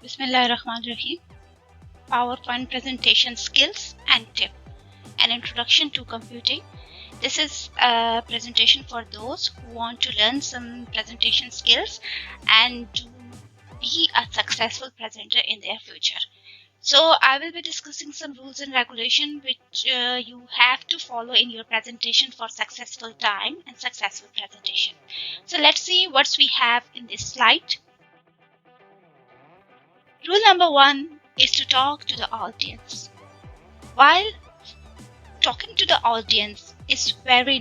Bismillahirrahmanirrahim. PowerPoint presentation skills and tip. An introduction to computing. This is a presentation for those who want to learn some presentation skills and to be a successful presenter in their future. So I will be discussing some rules and regulation which you have to follow in your presentation for successful time and successful presentation. So let's see what we have in this slide. Rule number 1 is to talk to the audience. While talking to the audience is very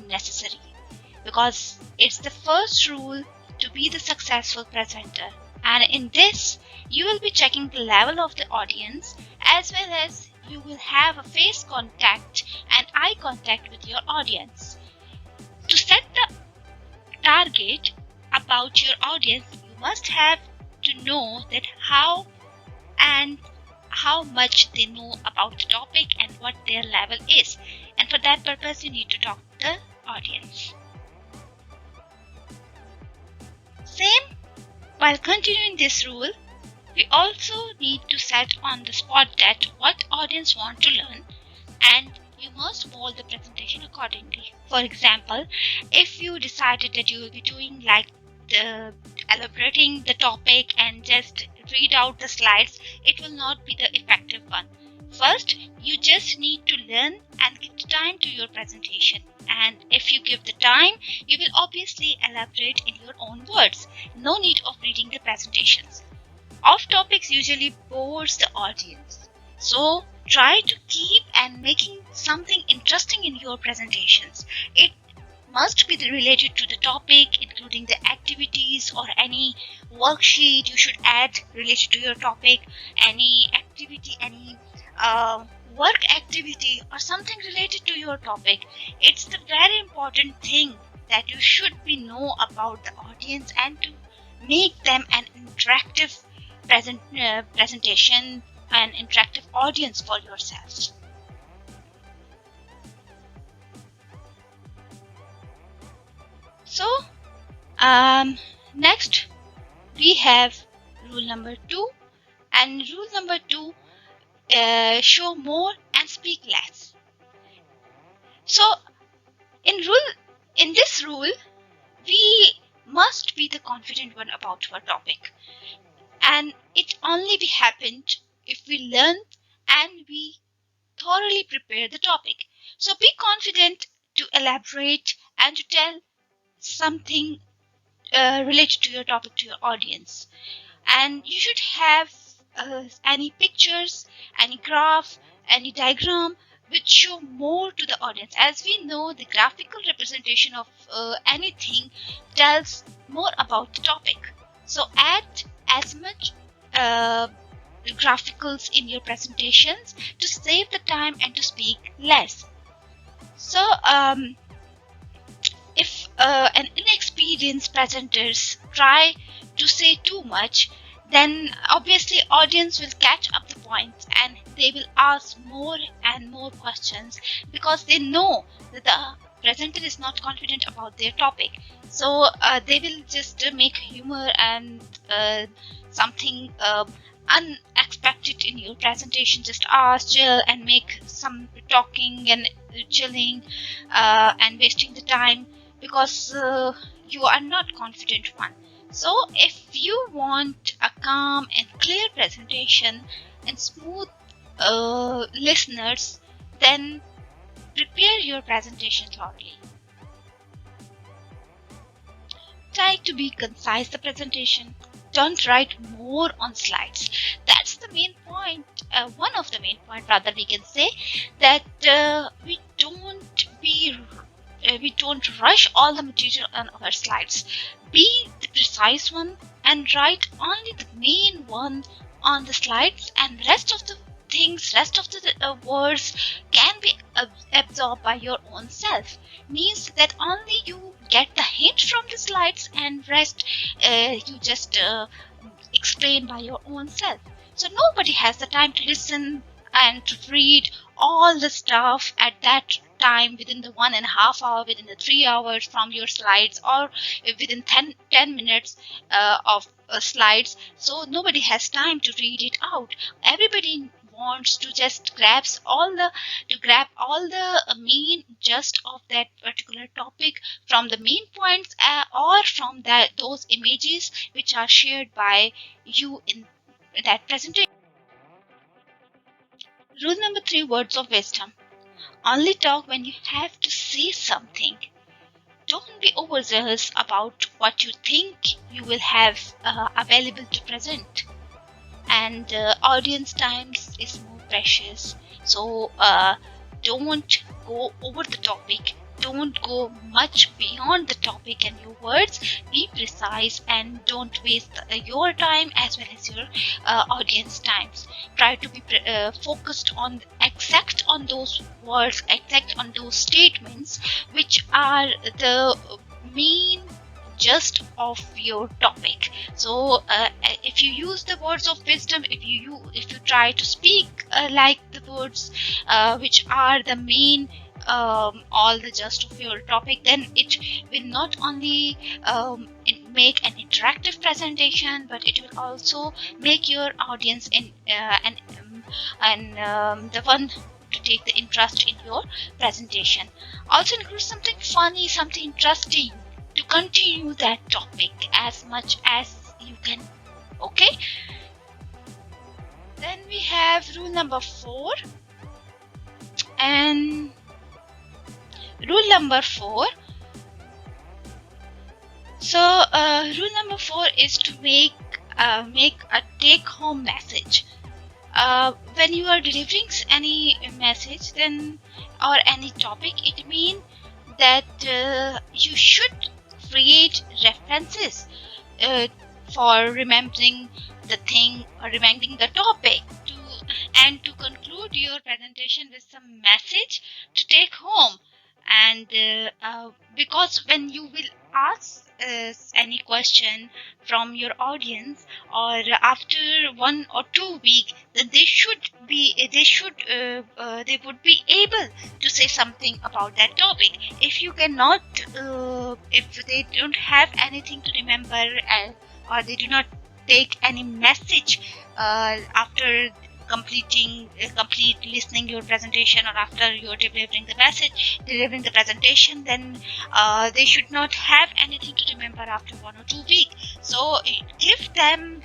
necessary because it's the first rule to be the successful presenter, and in this you will be checking the level of the audience as well as you will have a face contact and eye contact with your audience. To set the target about your audience, you must have to know that how much they know about the topic and what their level is, and for that purpose you need to talk to the audience. Same, while continuing this rule, we also need to set on the spot that what audience want to learn, and you must mold the presentation accordingly. For example, if you decided that you will be doing like elaborating the topic and just read out the slides, it will not be the effective one. First, you just need to learn and give time to your presentation, and if you give the time, you will obviously elaborate in your own words. No need of reading the presentations. Off topics usually bores the audience, so try to keep and making something interesting in your presentations. It must be related to the topic, including the activities or any worksheet you should add related to your topic, any activity, any work activity or something related to your topic. It's the very important thing that you should be know about the audience and to make them an interactive presentation, an interactive audience for yourselves. So next we have rule number 2, and rule number 2, show more and speak less. So in this rule we must be the confident one about our topic, and it only be happened if we learn and we thoroughly prepare the topic. So be confident to elaborate and to tell something related to your topic to your audience, and you should have any pictures, any graph, any diagram which show more to the audience. As we know, the graphical representation of anything tells more about the topic, so add as much graphicals in your presentations to save the time and to speak less. So if an inexperienced presenters try to say too much, then obviously audience will catch up the points and they will ask more and more questions because they know that the presenter is not confident about their topic. So they will just make humor and something unexpected in your presentation, just chill and make some talking and chilling and wasting the time because you are not confident one. So if you want a calm and clear presentation and smooth listeners, then prepare your presentation thoroughly. Try to be concise the presentation. Don't write more on slides. That's the main point, one of the main point rather we can say, that we don't rush all the material on our slides. Be the precise one and write only the main one on the slides, and rest of the words can be absorbed by your own self. Means that only you get the hint from the slides and rest you just explain by your own self. So nobody has the time to listen and to read all the stuff at that time within the 1.5 hours, within the 3 hours from your slides, or within 10 minutes of slides. So nobody has time to read it out. Everybody wants to just grab all the main gist of that particular topic from the main points, or from those images which are shared by you in that presentation. Rule number 3, words of wisdom. Only talk when you have to say something. Don't be overzealous about what you think you will have available to present. And audience times is more precious. So don't go over the topic. Don't go much beyond the topic and your words. Be precise and don't waste your time as well as your audience times. Try to be focused on exact on those words, exact on those statements which are the main just of your topic. So if you use the words of wisdom, if you try to speak like the words which are the main all the gist of your topic, then it will not only make an interactive presentation, but it will also make your audience in the one to take the interest in your presentation. Also include something funny, something interesting to continue that topic as much as you can. Okay, then we have rule number 4. And rule number 4, so rule number 4 is to make a take home message. When you are delivering any message then or any topic, it means that you should create references for remembering the thing or remembering the topic, and to conclude your presentation with some message to take home. And because when you will ask any question from your audience, or after 1 or 2 weeks, then they would be able to say something about that topic. If you cannot, if they don't have anything to remember, or they do not take any message after complete listening your presentation, or after you're delivering the presentation, then they should not have anything to remember after 1 or 2 weeks. So give them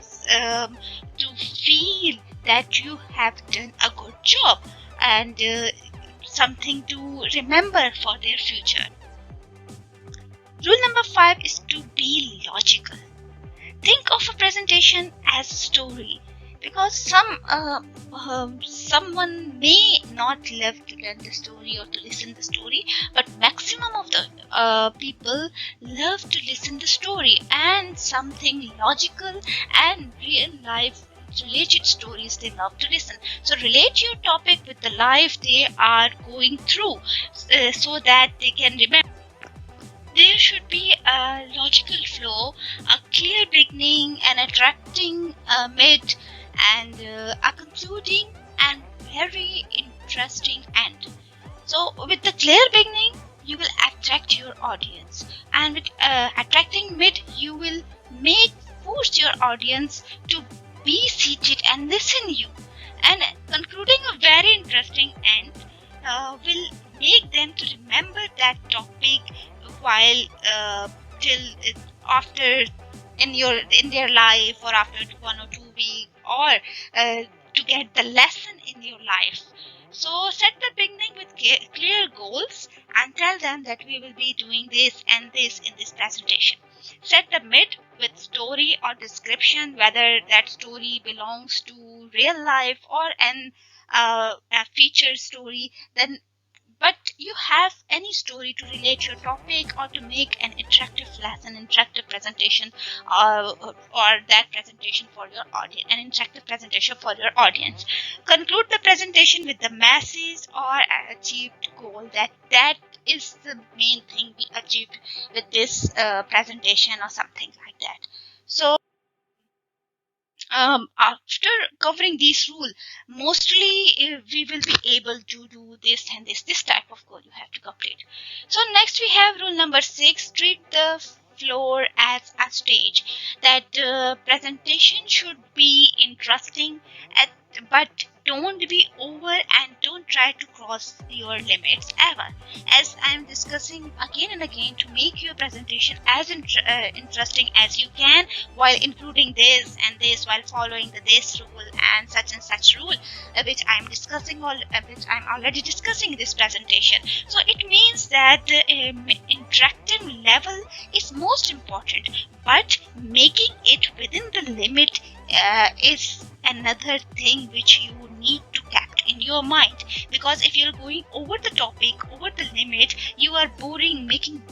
to feel that you have done a good job, and something to remember for their future. Rule number 5 is to be logical. Think of a presentation as a story, because someone may not love to learn the story or to listen the story, but maximum of the people love to listen the story, and something logical and real life related stories they love to listen. So relate your topic with the life they are going through, so that they can remember. There should be a logical flow, a clear beginning, an attracting mid, and a concluding and very interesting end. So with the clear beginning, you will attract your audience, and with attracting mid, you will force your audience to be seated and listen you, and concluding a very interesting end will make them to remember that topic while till after in their life, or after 1 or 2 weeks, or to get the lesson in your life. So set the beginning with clear goals and tell them that we will be doing this and this in this presentation. Set the mid with story or description, whether that story belongs to real life or a feature story, then but you have any story to relate your topic or to make an interactive lesson, interactive presentation, or that presentation for your audience, an interactive presentation for your audience. Conclude the presentation with the message or achieved goal. That is the main thing we achieved with this presentation or something like that. So After covering these rules, mostly we will be able to do this type of goal you have to complete. So next we have rule number 6: treat the floor as a stage. That presentation should be interesting, at, but don't be over and don't try to cross your limits ever. As I'm discussing again and again, to make your presentation as interesting as you can, while including this and this, while following the this rule and such rule, which I'm discussing which I'm already discussing in this presentation. So it means that the interactive level is most important, but making it within the limit is another thing which you need to capture in your mind. Because if you're going over the topic, over the limit, you are boring, making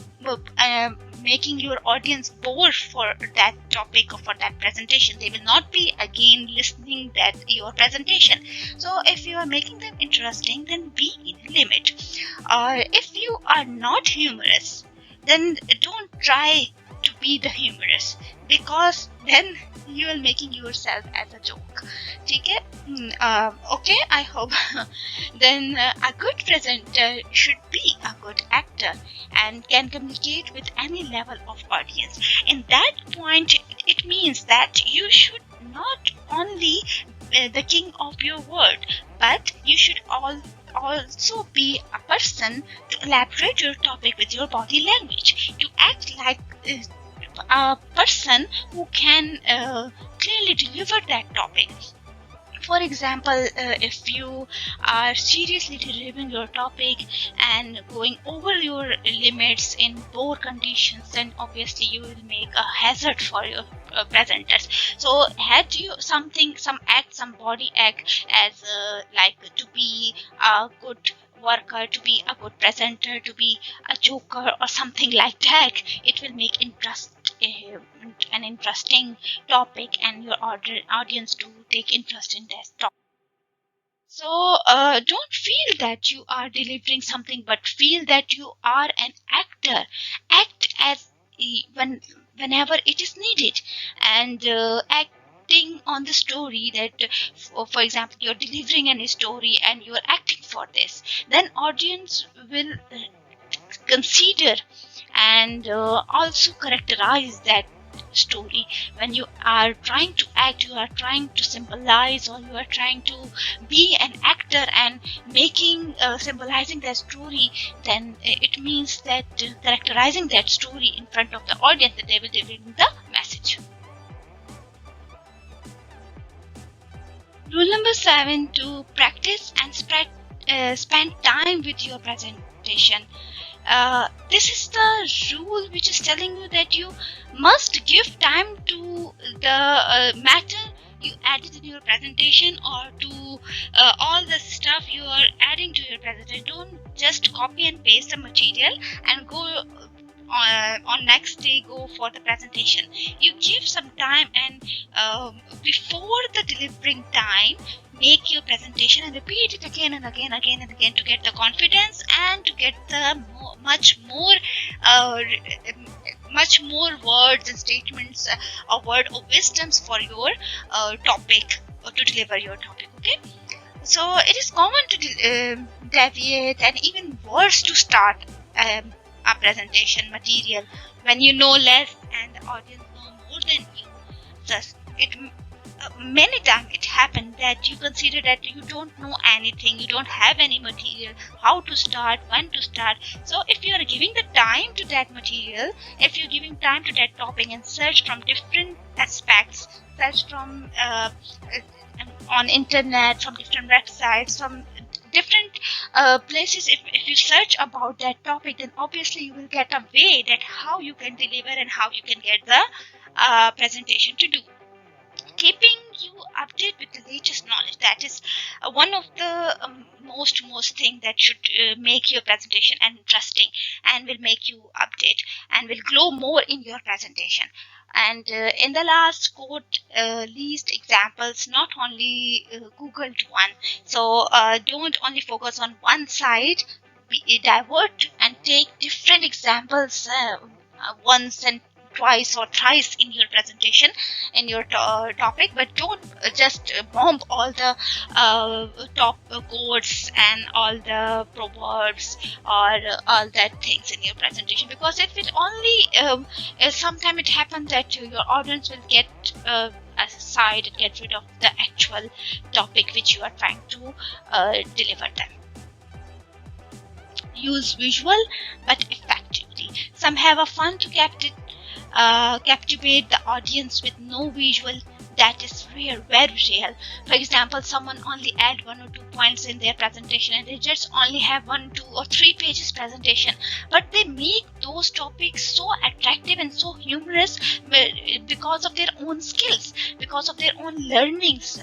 your audience bored for that topic or for that presentation. They will not be again listening that your presentation. So if you are making them interesting, then be in limit. If you are not humorous, then don't try to be the humorous, because then you are making yourself as a joke. Okay? Okay, I hope. Then a good presenter should be a good actor and can communicate with any level of audience. In that point, it means that you should not only the king of your word, but you should also be a person to elaborate your topic with your body language, to act like a person who can clearly deliver that topic. For example, if you are seriously delivering your topic and going over your limits in poor conditions, then obviously you will make a hazard for your presenters. So had you some body act as like to be a good worker, to be a good presenter, to be a joker or something like that, it will make an interesting topic, and your audience to take interest in that topic. So don't feel that you are delivering something, but feel that you are an actor. Act as whenever it is needed, and acting on the story. That for example, you're delivering a story and you're acting for this, then audience will consider and also characterize that story. When you are trying to act, you are trying to symbolize, or you are trying to be an actor and making symbolizing that story, then it means that characterizing that story in front of the audience, that they will deliver the message. Rule number 7: to practice and spend time with your presentation. This is the rule which is telling you that you must give time to the matter you added in your presentation, or to all the stuff you are adding to your presentation. Don't just copy and paste the material and go on next day go for the presentation. You give some time, and before the delivering time, make your presentation and repeat it again and again to get the confidence and to get the much more words and statements, or word of wisdoms for your topic, or to deliver your topic. Okay, so it is common to deviate, and even worse to start a presentation material when you know less and the audience know more than you. Thus, it many times it happened that you consider that you don't know anything, you don't have any material, how to start, when to start. So if you are giving the time to that material, if you're giving time to that topic and search from different aspects, search from on internet, from different websites, from different places, if you search about that topic, then obviously you will get a way that how you can deliver and how you can get the presentation to do. Keeping you updated with the latest knowledge, that is one of the most thing that should make your presentation interesting, and will make you update and will glow more in your presentation. And in the last quote, least examples, not only googled one. So don't only focus on one side, divert and take different examples once, and twice or thrice in your presentation, in your topic, but don't just bomb all the top quotes and all the proverbs or all that things in your presentation, because it will only sometimes it happens that your audience will get aside and get rid of the actual topic which you are trying to deliver them. Use visual but effectively. Some have a fun to captivate the audience with no visual. That is rare, very real. For example, someone only add 1 or 2 points in their presentation and they just only have 1, 2 or 3 pages presentation, but they make those topics so attractive and so humorous because of their own skills, because of their own learnings.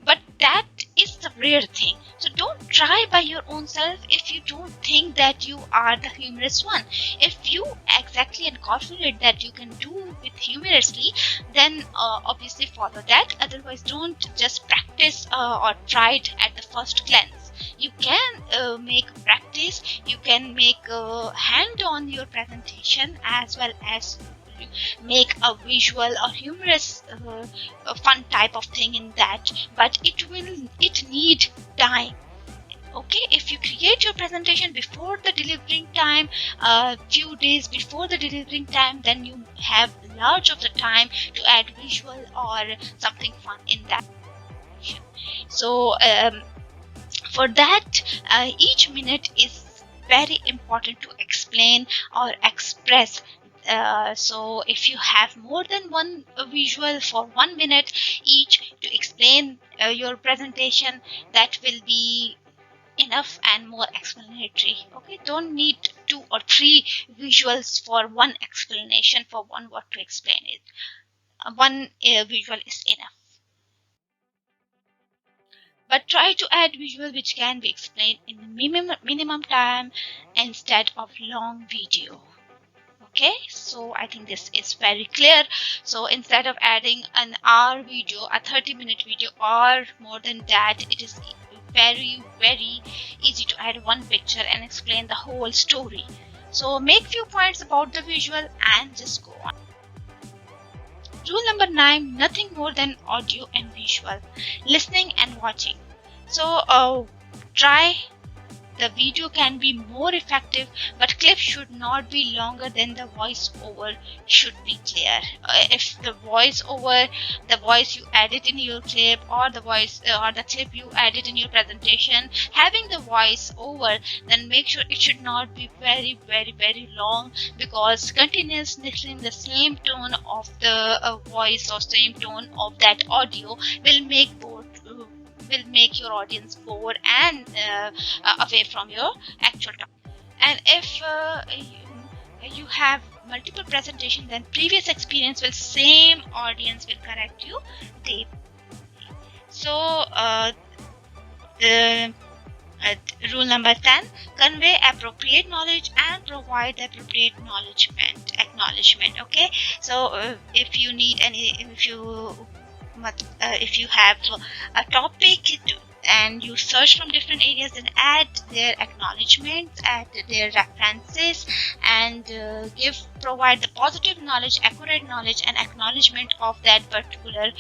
But that is the rare thing. So don't try by your own self if you don't think that you are the humorous one. If you exactly and confident that you can do it humorously, then obviously follow that. Otherwise, don't just practice or try it at the first glance. You can make practice, you can make hand on your presentation as well as make a visual or humorous fun type of thing in that, but it need time. Okay, if you create your presentation before the delivering time, few days before the delivering time, then you have large of the time to add visual or something fun in that. So for that, each minute is very important to explain or express. So if you have more than one visual for 1 minute each to explain your presentation, that will be enough and more explanatory. Okay, don't need 2 or 3 visuals for one explanation, for one word to explain it. One visual is enough. But try to add visual which can be explained in minimum time instead of long video. Okay, so I think this is very clear. So instead of adding an hour video, a 30-minute video or more than that, it is very easy to add one picture and explain the whole story. So make few points about the visual and just go on. Rule number 9, nothing more than audio and visual, listening and watching. So try. The video can be more effective, but clips should not be longer than the voice-over should be clear. If the voice-over, the voice you added in your clip, or the voice or the clip you added in your presentation, having the voice-over, then make sure it should not be very long, because continuously listening the same tone of the voice or same tone of that audio will make your audience bored and away from your actual topic. And if you have multiple presentations, then previous experience will same audience will correct you. So rule number 10, convey appropriate knowledge and provide the appropriate acknowledgement. Okay, so if you need any, if you have a topic and you search from different areas, then add their acknowledgements, add their references, and provide the positive knowledge, accurate knowledge, and acknowledgement of that particular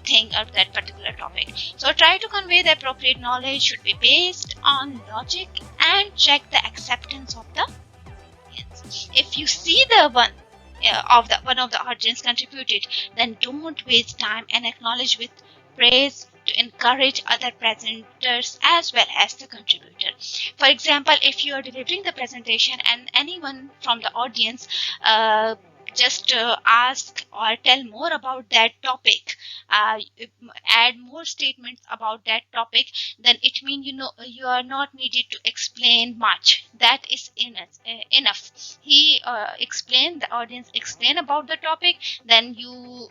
thing or that particular topic. So try to convey the appropriate knowledge should be based on logic and check the acceptance of the audience. If you see the one of the audience contributed, then don't waste time and acknowledge with praise to encourage other presenters as well as the contributor. For example, if you are delivering the presentation and anyone from the audience just ask or tell more about that topic, add more statements about that topic, then it means you are not needed to explain much. That is enough. He explained, the audience explain about the topic, then you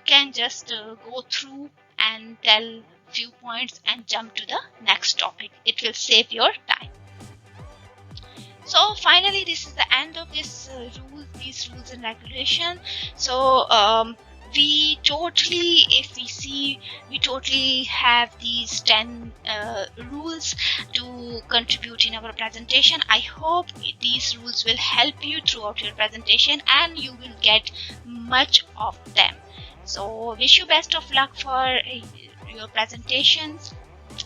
can just go through and tell few points and jump to the next topic. It will save your time. So finally, this is the end of these rules and regulations. So we totally, if we see, we totally have these 10 rules to contribute in our presentation. I hope these rules will help you throughout your presentation and you will get much of them. So wish you best of luck for your presentations.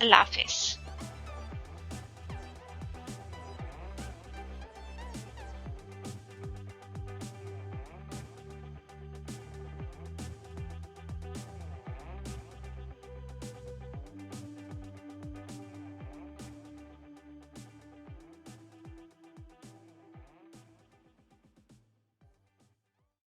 Allah Hafiz.